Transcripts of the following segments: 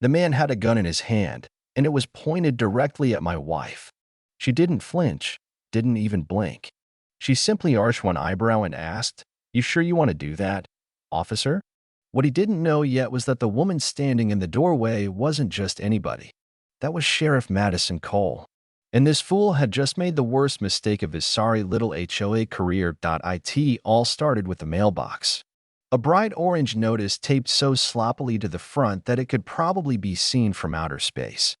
The man had a gun in his hand, and it was pointed directly at my wife. She didn't flinch, didn't even blink. She simply arched one eyebrow and asked, "You sure you want to do that, officer?" What he didn't know yet was that the woman standing in the doorway wasn't just anybody. That was Sheriff Madison Cole. And this fool had just made the worst mistake of his sorry little HOA career. It all started with the mailbox. A bright orange notice taped so sloppily to the front that it could probably be seen from outer space.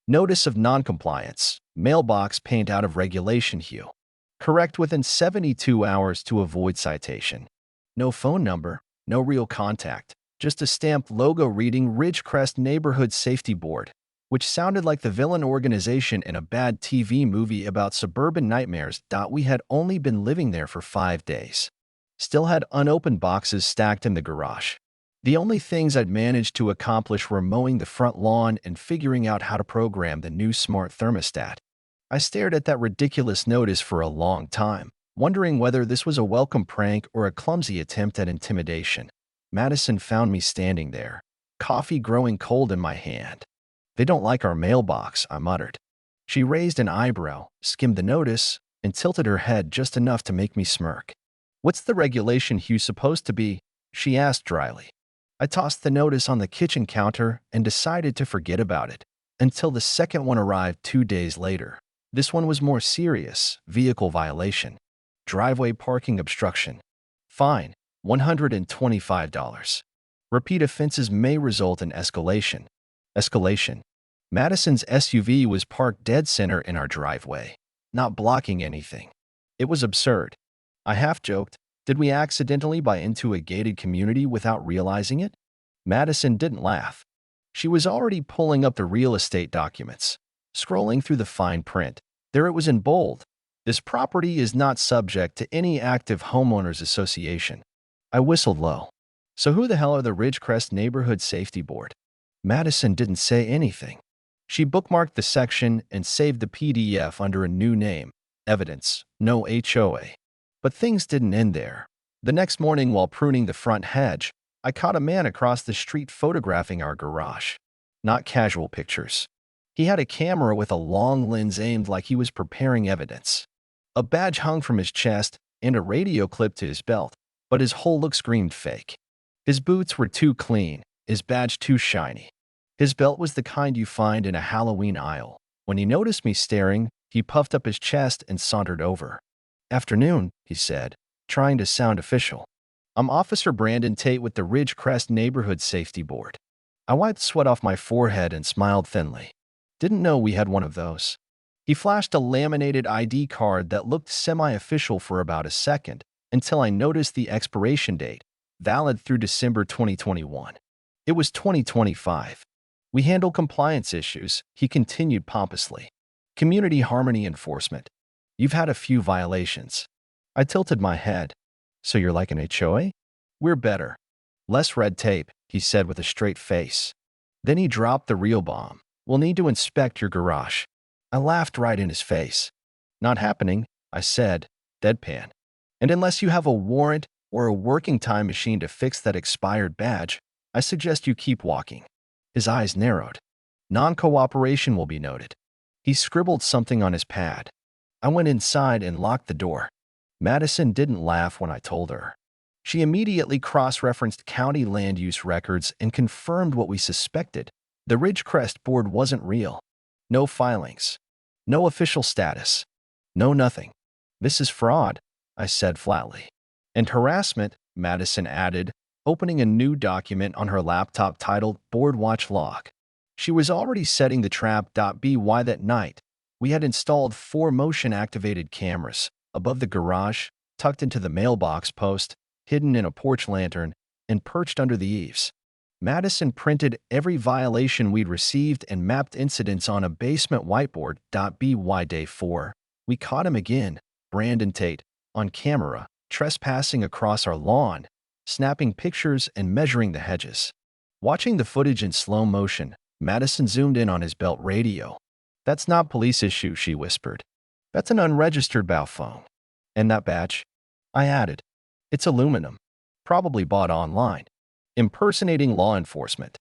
Notice of noncompliance. Mailbox paint out of regulation hue. Correct within 72 hours to avoid citation. No phone number, no real contact, just a stamped logo reading Ridgecrest Neighborhood Safety Board, which sounded like the villain organization in a bad TV movie about suburban nightmares. We had only been living there for 5 days. Still had unopened boxes stacked in the garage. The only things I'd managed to accomplish were mowing the front lawn and figuring out how to program the new smart thermostat. I stared at that ridiculous notice for a long time, wondering whether this was a welcome prank or a clumsy attempt at intimidation. Madison found me standing there, coffee growing cold in my hand. "They don't like our mailbox," I muttered. She raised an eyebrow, skimmed the notice, and tilted her head just enough to make me smirk. "What's the regulation hue supposed to be?" she asked dryly. I tossed the notice on the kitchen counter and decided to forget about it, until the second one arrived 2 days later. This one was more serious: vehicle violation. Driveway parking obstruction. Fine, $125. Repeat offenses may result in escalation. Escalation. Madison's SUV was parked dead center in our driveway, not blocking anything. It was absurd. I half joked, did we accidentally buy into a gated community without realizing it? Madison didn't laugh. She was already pulling up the real estate documents. Scrolling through the fine print, there it was in bold. This property is not subject to any active homeowners association. I whistled low. So who the hell are the Ridgecrest Neighborhood Safety Board? Madison didn't say anything. She bookmarked the section and saved the PDF under a new name, Evidence, No HOA. But things didn't end there. The next morning, while pruning the front hedge, I caught a man across the street photographing our garage. Not casual pictures. He had a camera with a long lens aimed like he was preparing evidence. A badge hung from his chest and a radio clipped to his belt, but his whole look screamed fake. His boots were too clean, his badge too shiny. His belt was the kind you find in a Halloween aisle. When he noticed me staring, he puffed up his chest and sauntered over. "Afternoon," he said, trying to sound official. "I'm Officer Brandon Tate with the Ridgecrest Neighborhood Safety Board." I wiped sweat off my forehead and smiled thinly. Didn't know we had one of those. He flashed a laminated ID card that looked semi-official for about a second, until I noticed the expiration date, valid through December 2021. It was 2025. "We handle compliance issues," he continued pompously. "Community harmony enforcement. You've had a few violations." I tilted my head. "So you're like an HOA?" "We're better. Less red tape," he said with a straight face. Then he dropped the real bomb. "We'll need to inspect your garage." I laughed right in his face. "Not happening," I said, deadpan. "And unless you have a warrant or a working time machine to fix that expired badge, I suggest you keep walking." His eyes narrowed. "Non-cooperation will be noted." He scribbled something on his pad. I went inside and locked the door. Madison didn't laugh when I told her. She immediately cross-referenced county land use records and confirmed what we suspected. The Ridgecrest board wasn't real. No filings. No official status. No nothing. "This is fraud," I said flatly. "And harassment," Madison added, opening a new document on her laptop titled Board Watch Log. She was already setting the trap. By that night, we had installed 4 motion-activated cameras above the garage, tucked into the mailbox post, hidden in a porch lantern, and perched under the eaves. Madison printed every violation we'd received and mapped incidents on a basement whiteboard. By day 4, we caught him again, Brandon Tate, on camera, trespassing across our lawn, snapping pictures and measuring the hedges. Watching the footage in slow motion, Madison zoomed in on his belt radio. "That's not police issue," she whispered. "That's an unregistered bow phone." "And that badge?" I added. "It's aluminum. Probably bought online. Impersonating law enforcement."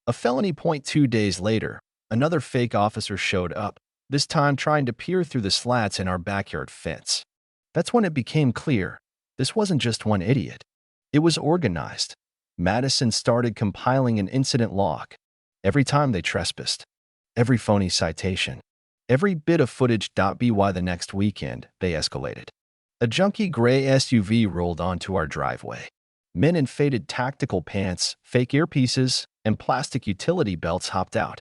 A felony point 2 days later, another fake officer showed up, this time trying to peer through the slats in our backyard fence. That's when it became clear this wasn't just one idiot. It was organized. Madison started compiling an incident log. Every time they trespassed, every phony citation, every bit of footage. By the next weekend, they escalated. A junky gray SUV rolled onto our driveway. Men in faded tactical pants, fake earpieces, and plastic utility belts hopped out.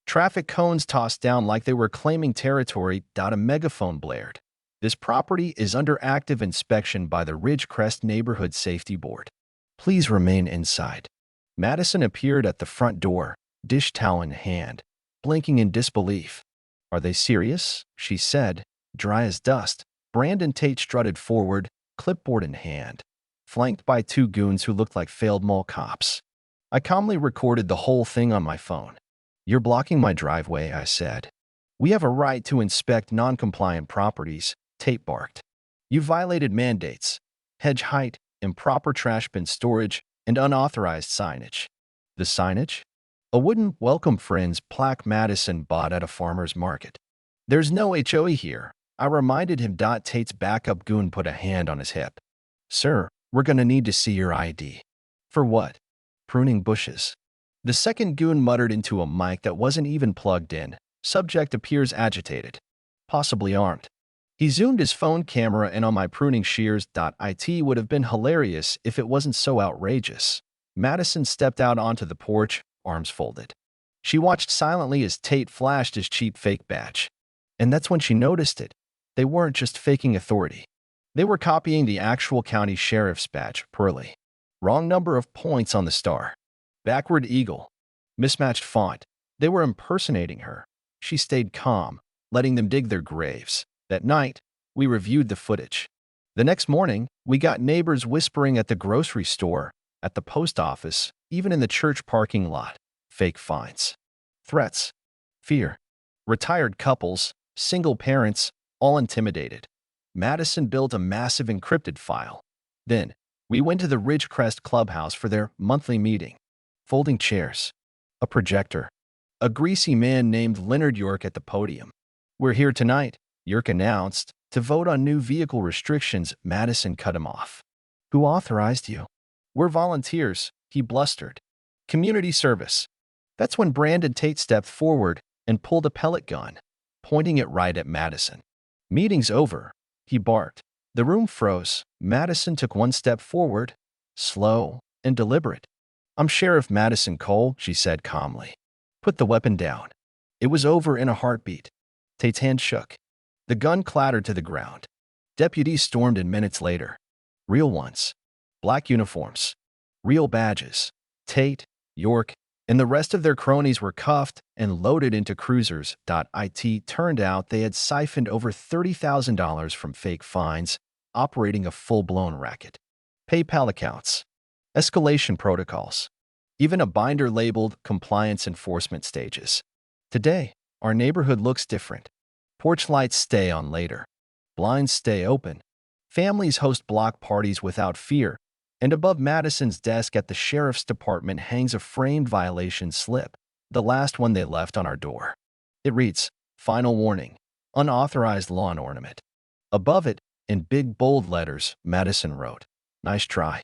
Traffic cones tossed down like they were claiming territory. A megaphone blared. This property is under active inspection by the Ridgecrest Neighborhood Safety Board. Please remain inside. Madison appeared at the front door, dish towel in hand, blinking in disbelief. Are they serious? She said, dry as dust. Brandon Tate strutted forward, clipboard in hand, flanked by two goons who looked like failed mall cops. I calmly recorded the whole thing on my phone. You're blocking my driveway, I said. We have a right to inspect non-compliant properties, Tate barked. You violated mandates, hedge height, improper trash bin storage, and unauthorized signage. The signage? A wooden "Welcome Friends" plaque Madison bought at a farmer's market. There's no HOA here, I reminded him. Tate's backup goon put a hand on his hip. Sir, we're gonna need to see your ID. For what? Pruning bushes. The second goon muttered into a mic that wasn't even plugged in. Subject appears agitated, possibly armed. He zoomed his phone camera in on my pruning shears. It would have been hilarious if it wasn't so outrageous. Madison stepped out onto the porch, arms folded. She watched silently as Tate flashed his cheap fake badge. And that's when she noticed it. They weren't just faking authority. They were copying the actual county sheriff's badge, pearly. Wrong number of points on the star. Backward eagle. Mismatched font. They were impersonating her. She stayed calm, letting them dig their graves. That night, we reviewed the footage. The next morning, we got neighbors whispering at the grocery store, at the post office, even in the church parking lot. Fake fines. Threats. Fear. Retired couples, single parents, all intimidated. Madison built a massive encrypted file. Then, we went to the Ridgecrest clubhouse for their monthly meeting. Folding chairs. A projector. A greasy man named Leonard York at the podium. We're here tonight, York announced, to vote on new vehicle restrictions. Madison cut him off. Who authorized you? We're volunteers, he blustered. Community service. That's when Brandon Tate stepped forward and pulled a pellet gun, pointing it right at Madison. Meeting's over, he barked. The room froze. Madison took one step forward, slow and deliberate. I'm Sheriff Madison Cole, she said calmly. Put the weapon down. It was over in a heartbeat. Tate's hand shook. The gun clattered to the ground. Deputies stormed in minutes later. Real ones. Black uniforms. Real badges. Tate, York, and the rest of their cronies were cuffed and loaded into cruisers. It turned out they had siphoned over $30,000 from fake fines, operating a full-blown racket. PayPal accounts. Escalation protocols. Even a binder labeled compliance enforcement stages. Today, our neighborhood looks different. Porch lights stay on later. Blinds stay open. Families host block parties without fear. And above Madison's desk at the sheriff's department hangs a framed violation slip, the last one they left on our door. It reads, Final warning, unauthorized lawn ornament. Above it, in big bold letters, Madison wrote, Nice try.